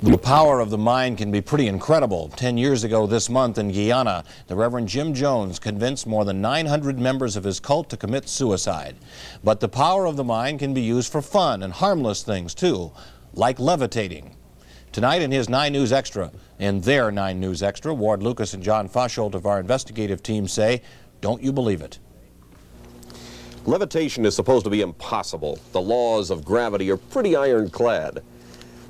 The power of the mind can be pretty incredible. 10 years ago this month in Guyana, the Reverend Jim Jones convinced more than 900 members of his cult to commit suicide. But the power of the mind can be used for fun and harmless things too, like levitating. Tonight in his 9 News Extra, in their 9 News Extra, Ward Lucas and John Fosholt of our investigative team say, don't you believe it? Levitation is supposed to be impossible. The laws of gravity are pretty ironclad.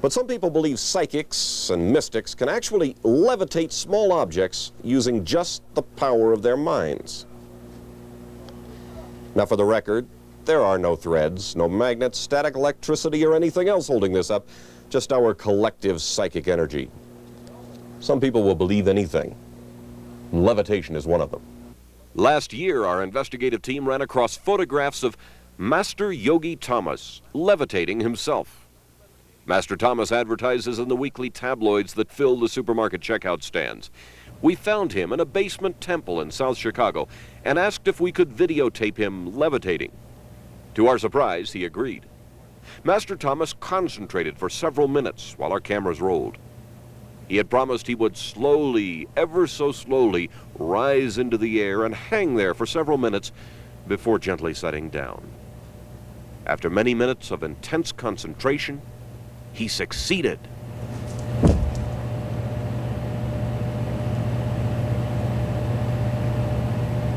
But some people believe psychics and mystics can actually levitate small objects using just the power of their minds. Now, for the record, there are no threads, no magnets, static electricity, or anything else holding this up, just our collective psychic energy. Some people will believe anything. Levitation is one of them. Last year, our investigative team ran across photographs of Master Yogi Thomas levitating himself. Master Thomas advertises in the weekly tabloids that fill the supermarket checkout stands. We found him in a basement temple in South Chicago and asked if we could videotape him levitating. To our surprise, he agreed. Master Thomas concentrated for several minutes while our cameras rolled. He had promised he would slowly, ever so slowly, rise into the air and hang there for several minutes before gently setting down. After many minutes of intense concentration, he succeeded.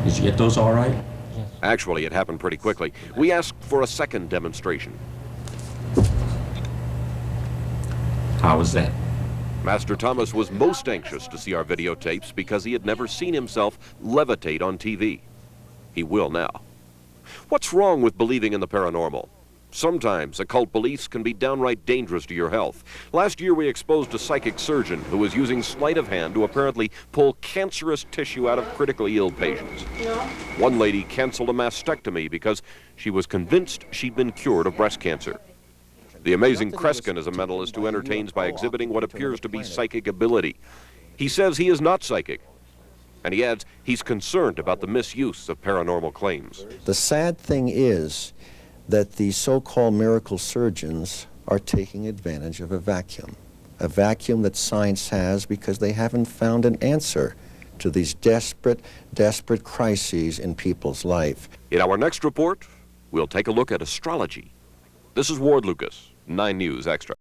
Did you get those all right? Yes. Actually, it happened pretty quickly. We asked for a second demonstration. How was that? Master Thomas was most anxious to see our videotapes because he had never seen himself levitate on TV. He will now. What's wrong with believing in the paranormal? Sometimes occult beliefs can be downright dangerous to your health. Last year we exposed a psychic surgeon who was using sleight of hand to apparently pull cancerous tissue out of critically ill patients. One lady canceled a mastectomy because she was convinced she'd been cured of breast cancer. The amazing Kreskin is a mentalist who entertains by exhibiting what appears to be psychic ability. He says he is not psychic, and he adds he's concerned about the misuse of paranormal claims. The sad thing is that the so-called miracle surgeons are taking advantage of a vacuum that science has because they haven't found an answer to these desperate crises in people's life. In our next report, we'll take a look at astrology. This is Ward Lucas, 9 News Extra.